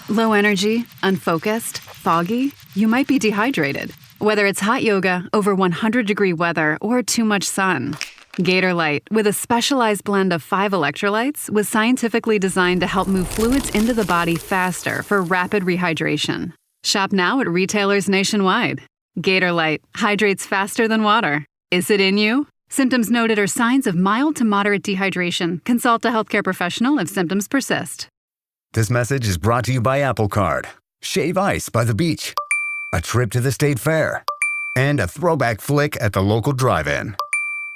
Low energy, unfocused, foggy? You might be dehydrated. Whether it's hot yoga, over 100-degree weather, or too much sun. Gator Light, with a specialized blend of 5 electrolytes, was scientifically designed to help move fluids into the body faster for rapid rehydration. Shop now at retailers nationwide. Gator Light hydrates faster than water. Is it in you? Symptoms noted are signs of mild to moderate dehydration. Consult a healthcare professional if symptoms persist. This message is brought to you by Apple Card. Shave ice by the beach. A trip to the state fair. And a throwback flick at the local drive-in.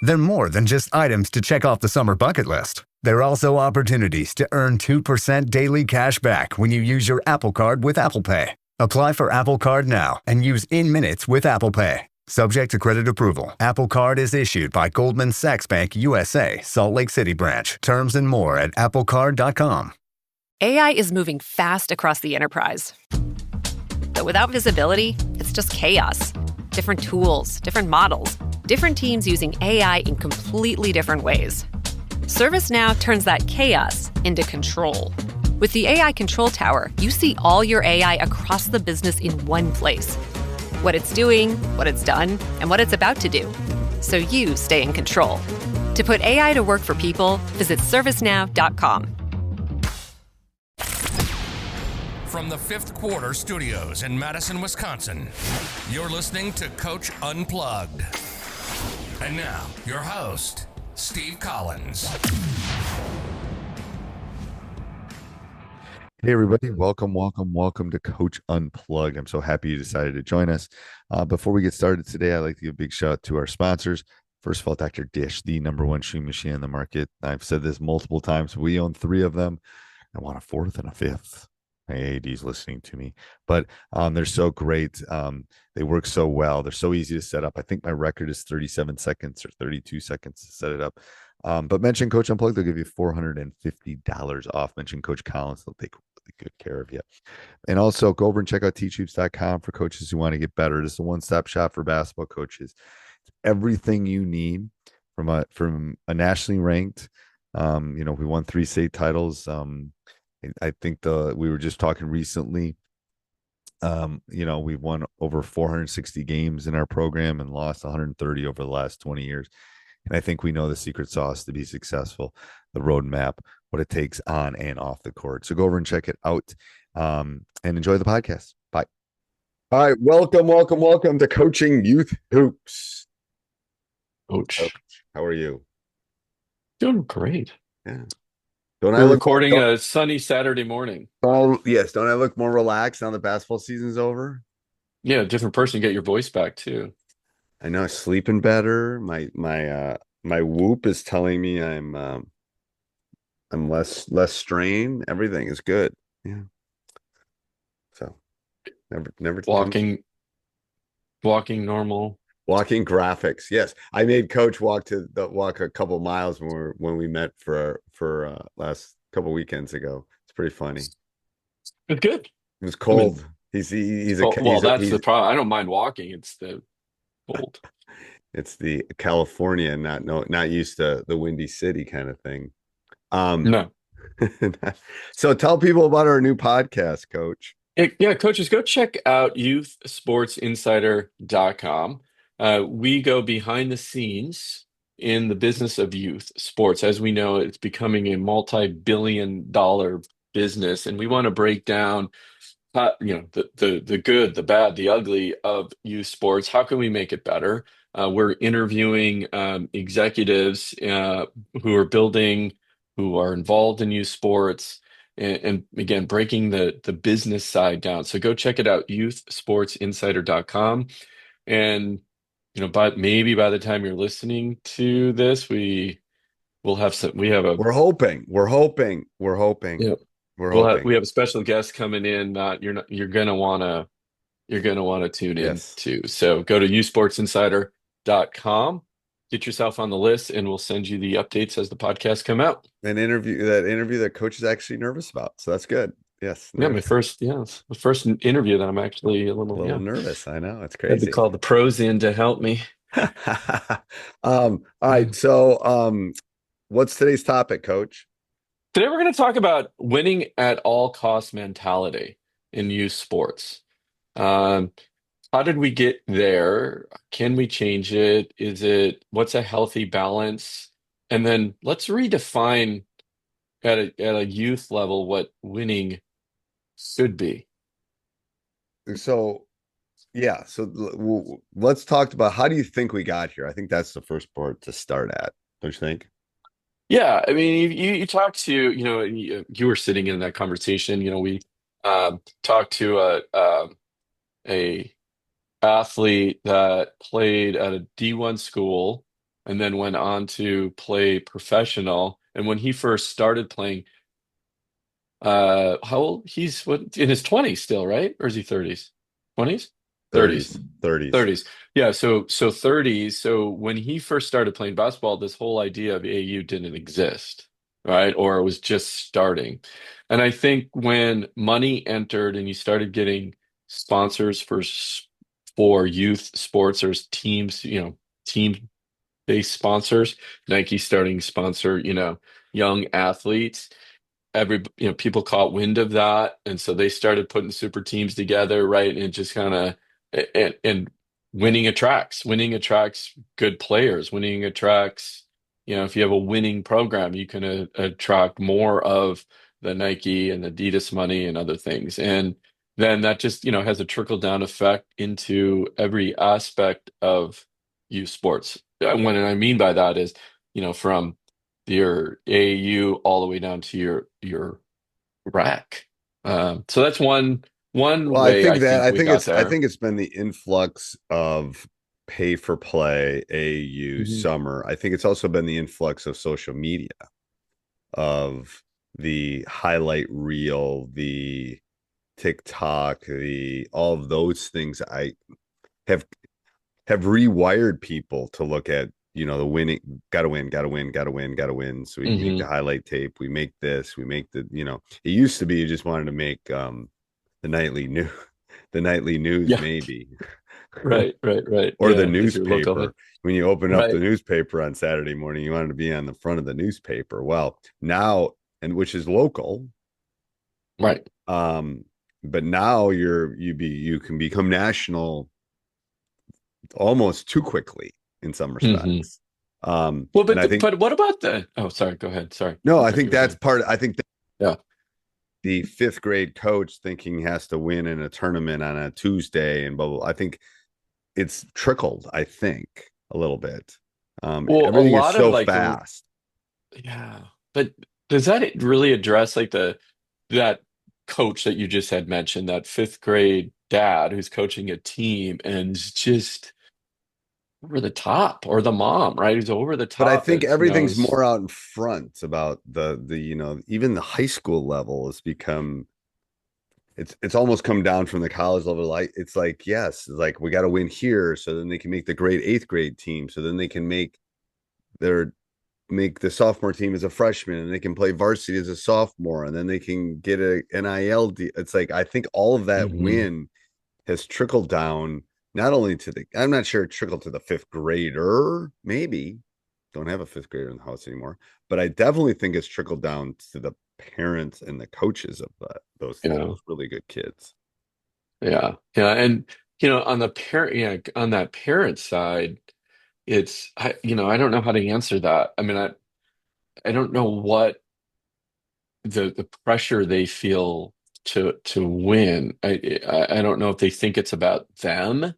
They're more than just items to check off the summer bucket list. They're also opportunities to earn 2% daily cash back when you use your Apple Card with Apple Pay. Apply for Apple Card now and use in minutes with Apple Pay. Subject to credit approval. Apple Card is issued by Goldman Sachs Bank USA, Salt Lake City branch. Terms and more at applecard.com. AI is moving fast across the enterprise. But without visibility, it's just chaos. Different tools, different models, different teams using AI in completely different ways. ServiceNow turns that chaos into control. With the AI Control Tower, you see all your AI across the business in one place. What it's doing, what it's done, and what it's about to do. So you stay in control. To put AI to work for people, visit servicenow.com. From the Fifth Quarter Studios in Madison, Wisconsin, you're listening to Coach Unplugged. And now, your host, Steve Collins. Hey, everybody. Welcome to Coach Unplugged. I'm so happy you decided to join us. Before we get started today, I'd like to give a big shout out to our sponsors. First of all, Dr. Dish, the #1 shoe machine in the market. I've said this multiple times. We own 3 of them. I want a 4th and a 5th. My AAD's listening to me, but they're so great. They work so well. They're so easy to set up. I think my record is 37 seconds or 32 seconds to set it up. But mention Coach Unplugged, they'll give you $450 off. Mention Coach Collins, they'll take really good care of you. And also go over and check out teachhoops.com for coaches who want to get better. This is a one-stop shop for basketball coaches. It's everything you need from a nationally ranked. We won 3 state titles. I think we were just talking recently. We've won over 460 games in our program and lost 130 over the last 20 years. And I think we know the secret sauce to be successful, the roadmap, what it takes on and off the court. So go over and check it out and enjoy the podcast. Bye. All right. Welcome to Coaching Youth Hoops. Coach, how are you? Doing great. Yeah. We're recording a sunny Saturday morning. Oh, yes. Don't I look more relaxed now the basketball season's over? Yeah, different person. Get your voice back too. I know, sleeping better. My Whoop is telling me I'm less strained. Everything is good. Yeah. So never walking normal. Walking graphics. Yes, I made Coach walk a couple miles when we met for last couple weekends ago. It's pretty funny. It's good. It was cold. That's the problem. I don't mind walking. It's the cold. It's the California, not used to the Windy City kind of thing. No. So tell people about our new podcast, Coach. Yeah, coaches, go check out youthsportsinsider.com. We go behind the scenes in the business of youth sports. As we know, it's becoming a multi-billion-dollar business, and we want to break down, the good, the bad, the ugly of youth sports. How can we make it better? We're interviewing executives who are involved in youth sports, and again, breaking the business side down. So go check it out, youthsportsinsider.com, and maybe by the time you're listening to this, we're hoping. Yep. We have a special guest coming in. You're gonna wanna tune in too. So go to youthsportsinsider.com, get yourself on the list, and we'll send you the updates as the podcasts come out. An interview that Coach is actually nervous about, so that's good. Yes. Yeah, the first interview that I'm actually a little nervous. I know, it's crazy. I had to call the pros in to help me. All right. So, what's today's topic, Coach? Today we're going to talk about winning at all cost mentality in youth sports. Um, how did we get there? Can we change it? What's a healthy balance? And then let's redefine at a youth level what winning should be. So, yeah. Let's talk about how do you think we got here? I think that's the first part to start at. Don't you think? Yeah, I mean, you talk to, you were sitting in that conversation. We talked to a athlete that played at a D1 school and then went on to play professional. And when he first started playing, how old? He's what in his 20s still, right? Or is he 30s? 20s? 30s. 30s, 30s. 30s. Yeah, so 30s. So when he first started playing basketball, this whole idea of AU didn't exist, right? Or it was just starting. And I think when money entered and you started getting sponsors for youth sports or teams, team-based sponsors, Nike starting to sponsor, young athletes, people caught wind of that, and so they started putting super teams together, right? And it just kind of and winning attracts good players. Winning attracts, if you have a winning program, you can attract more of the Nike and Adidas money and other things. And then that just, has a trickle down effect into every aspect of youth sports. What I mean by that is, from your AAU all the way down to your rack. So that's one Well, I way think I that think we got I there. think it's been the influx of pay for play, AAU, Mhm. summer. I think it's also been the influx of social media, of the highlight reel, the TikTok, the all of those things. I have have rewired people to look at, the winning, gotta win, gotta win, gotta win, gotta win. So we make the Mhm. highlight tape, we make this, we make it used to be you just wanted to make the nightly news, the nightly news, Yeah, maybe, right. or the Yeah, is your local newspaper. When you open up the right, newspaper on Saturday morning, you wanted to be on the front of the newspaper. Well, now, and which is local, right. um, but now you can become national almost too quickly in some Hmm. respects. Well, And but I think but what about the? Oh, sorry. Go ahead. Sorry, no, I I thought think you were that's done. part. I think that Yeah. the fifth grade coach thinking he has to win in a tournament on a Tuesday and blah blah. I think it's trickled. I think a little bit. Well, a Everything is lot of so like, fast. yeah, but does that really address like that coach that you just had mentioned, that fifth grade dad who's coaching a team and is just over the top, or the mom, right? Who's over the But I top think at, everything's more out in front about the even the high school level has become it's almost come down from the college level. Like it's like yes, it's like we got to win here, so then they can make the great eighth grade team, so then they can their make the sophomore team as a freshman, and they can play varsity as a sophomore, and then they can get a NIL. It's like I think all of that Mhm. win has trickled down not only to I'm not sure it trickled to the fifth grader, maybe don't have a fifth grader in the house anymore, but I definitely think it's trickled down to the parents and the coaches of Yeah, those really good kids. yeah, and on the parent, yeah, on that parent side, I don't know how to answer that. I mean, I don't know what the pressure they feel to win. I don't know if they think it's about them,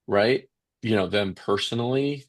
right? Them personally,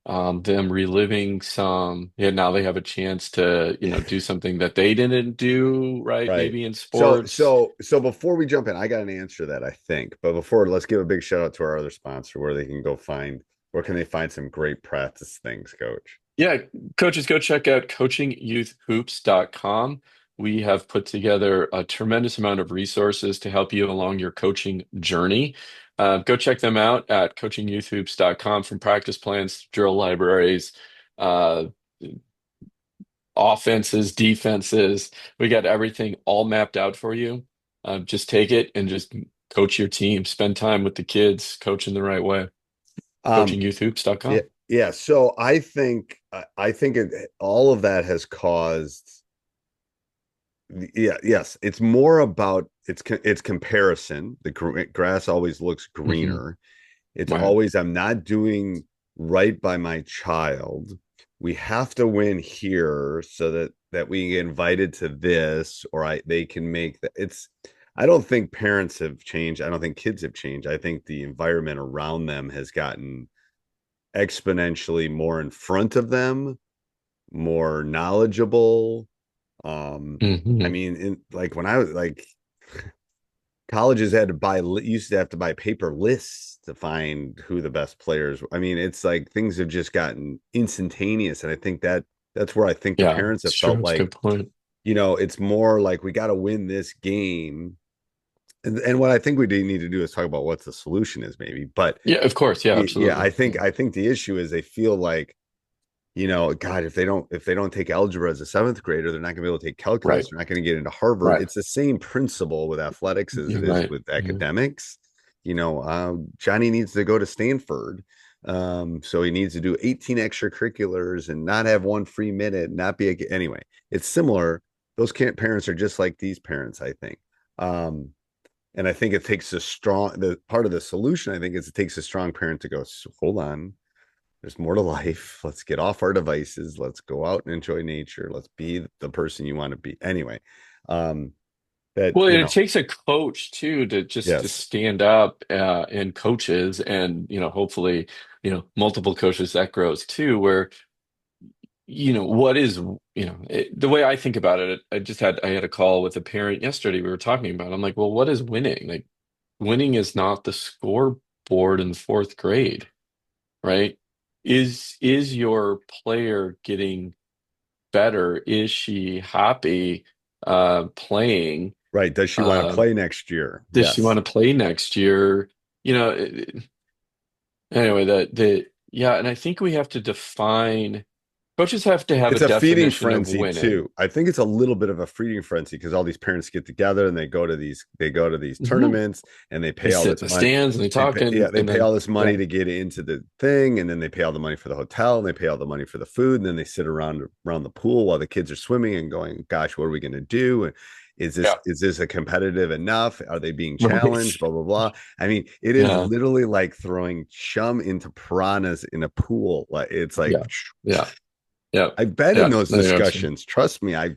them reliving some. Yeah, now they have a chance to do something that they didn't do, right? Right. Maybe in So sports. so so before we jump in, I got an answer to that, I think. But before, let's give a big shout out to our other sponsor where they can go find where can they find some great practice things, coach. Yeah, coaches, go check out coachingyouthhoops.com. We have put together a tremendous amount of resources to help you along your coaching journey. Go check them out at coachingyouthhoops.com, from practice plans, drill libraries, uh, offenses, defenses. We got everything all mapped out for you. Just take it and just coach your team. Spend time with the kids, coach in the right way. Um yeah, Coachingyouthhoops.com. yeah. So I think all of that has caused Yeah, yes, it's more about it's comparison. The grass always looks Hmm. greener. It's Right. always, I'm not doing right by my child. We have to win here so that we get invited to this, or they can make that. I don't think parents have changed. I don't think kids have changed. I think the environment around them has gotten exponentially more in front of them, more knowledgeable. I Hmm. mean, like when I was like, colleges had to used to have to buy paper lists to find who the best players were. I mean, it's like things have just gotten instantaneous. And I think that's where I think the Yeah, parents have it's true. felt It's a like, good point. it's more like we got to win this game. And what I think we do need to do is talk about what the solution is, maybe. But Yeah, of course. Yeah, yeah, I absolutely. think Yeah. I think the issue is they feel like, God, if they don't take algebra as a seventh grader, they're not going to be able to take Right. calculus. They're not going to get into Harvard. Right. It's the same principle with athletics as You're it is right. with Yeah. academics. Johnny needs to go to Stanford, so he needs to do 18 extracurriculars and not have one free minute, not be anyway. It's similar. Those parents are just like these parents, I think. And I think it takes the part of the solution. I think is it takes a strong parent to go, hold on, there's more to life. Let's get off our devices. Let's go out and enjoy nature. Let's be the person you want to be. Anyway, um, that, Well, and it takes a coach too to yes, stand up and coaches and hopefully multiple coaches that grows too where what is the way I think about it. I had a call with a parent yesterday. We were talking about. I'm like, well, what is winning? Like, winning is not the scoreboard in the fourth grade, right? Is your player getting better? Is she happy playing? right. Does she want to Um, play next year? does she Yes. want to play next year? You know, anyway, the yeah, and I think we have to define coaches have to have a It's a feeding definition of frenzy winning. too. I think it's a little bit of a feeding frenzy because all these parents get together and they go to these Mhm. tournaments and they They pay all sit in this the money. stands and they They talk pay, yeah, they and pay then all this money yeah, to get into the thing, and then they pay all the money for the hotel, and they pay all the money for the food, and then they sit around the pool while the kids are swimming and going, "Gosh, what are we going to do? And is this yeah, is this a competitive enough? Are they being right. challenged? Blah blah blah." I mean, it is Yeah, literally like throwing chum into piranhas in a pool. Like it's like yeah, yeah, yeah, I've been in yeah. those No, you're absolutely discussions. Trust me, I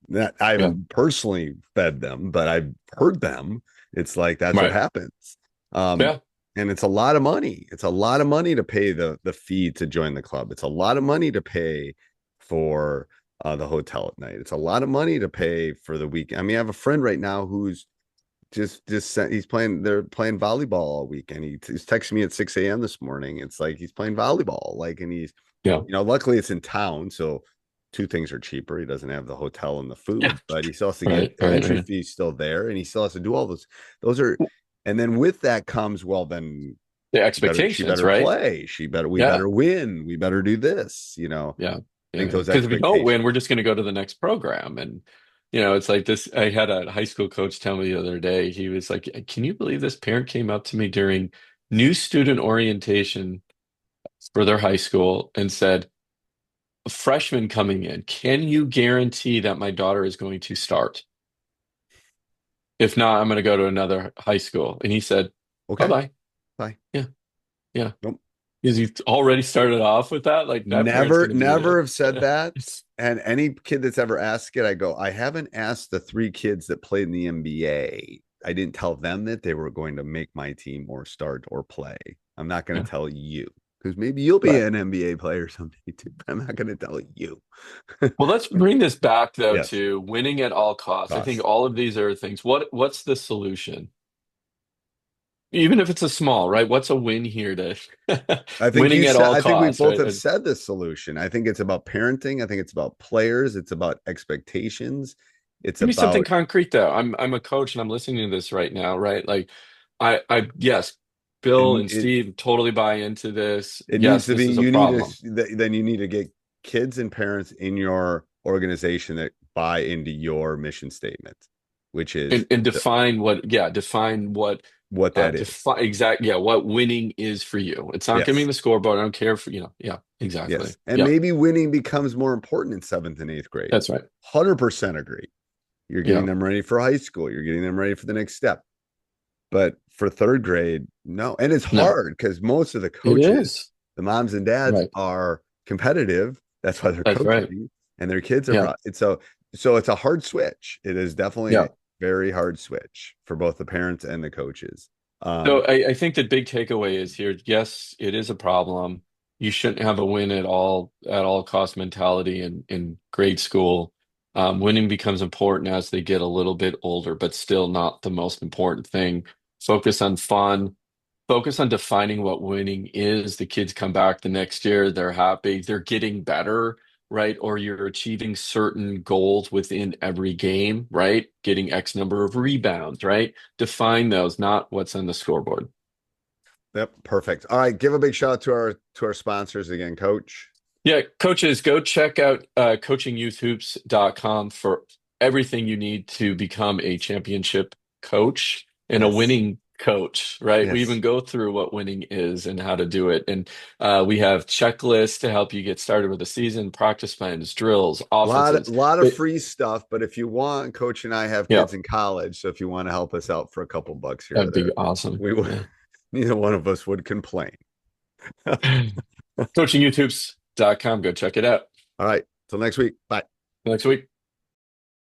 yeah, haven't personally fed them, but I've heard them. It's like that's what right. happens. Um, Yeah. and it's a lot of money. It's a lot of money to pay the fee to join the club. It's a lot of money to pay for the hotel at night. It's a lot of money to pay for the week. I mean, I have a friend right now who's just sent, he's playing. They're playing volleyball all weekend. He's texting me at 6 a.m. this morning. It's like he's playing volleyball. Like, and he's Yeah. luckily it's in town, so two things are cheaper. He doesn't have the hotel and the Yeah. food, but he still has to get Right. the Right. entry Right. fee still there, and he still has to do all those. Those are, and then with that comes, well, then The she expectations, better right? play. We Yeah. better win. We better do this. Yeah. I Yeah. think those Because if we don't expectations. win, we're just going to go to the next program. And, it's like this. I had a high school coach tell me the other day, he was like, can you believe this parent came up to me during new student orientation for their high school and said, a freshman coming in, can you guarantee that my daughter is going to start? If not, I'm going to go to another high school. And he said, bye Okay, bye. bye. Yeah. Yeah. Nope. Because you already started off with that, like that parent's Never, going to be never the have said that. And any kid that's ever asked it, I go, I haven't asked the three kids that played in the NBA. I didn't tell them that they were going to make my team or start or play. I'm not going yeah, to tell you because maybe you'll be right. an NBA player someday too. But I'm not going to tell you. Well, let's bring this back though Yes, to winning at all costs. I think cost. all of these are things. What's the solution? Even if it's a small, right? What's a win here to I think winning you at said. all I think we costs, both right? have said the solution. I think it's about parenting. I think it's about players. It's about expectations. It's Give me something about concrete though. I'm a coach and I'm listening to this right now, right? Like I yes, Bill and and Steve totally buy into this. it needs Yes, to this be, is a you need problem. to, then you need to get kids and parents in your organization that buy into your mission statement, which is And define what that is. define exact what winning is for you. It's not giving Yes, the scoreboard. I don't care for yeah, exactly. yes, and Yeah, maybe winning becomes more important in seventh and eighth grade. that's right. 100% agree. You're getting them ready for high school. You're getting them ready for the next step. But for third grade, no. And it's hard because most of the coaches, the moms and dads, are competitive. That's why they're coaching, and their kids are. So it's a hard switch. It is definitely a very hard switch for both the parents and the coaches. So I think the big takeaway is here, yes, it is a problem. You shouldn't have a win at all cost mentality in grade school. Winning becomes important as they get a little bit older, but still not the most important thing. Focus on fun. Focus on defining what winning is. The kids come back the next year, they're happy, they're getting better, right? Or you're achieving certain goals within every game, right? Getting X number of rebounds, right? Define those, not what's on the scoreboard. Yep, perfect. All right, give a big shout out to our sponsors again, Coach. Yeah, coaches, go check out coachingyouthhoops.com for everything you need to become a championship coach and a winning coach, right? We even go through what winning is and how to do it. And we have checklists to help you get started with the season, practice plans, drills, offenses. A lot of free stuff, but if you want, Coach and I have kids in college, so if you want to help us out for a couple bucks here, that'd be awesome. We would, neither one of us would complain. Coachingyouthhoops.com, go check it out. All right, till next week. Bye. Next week.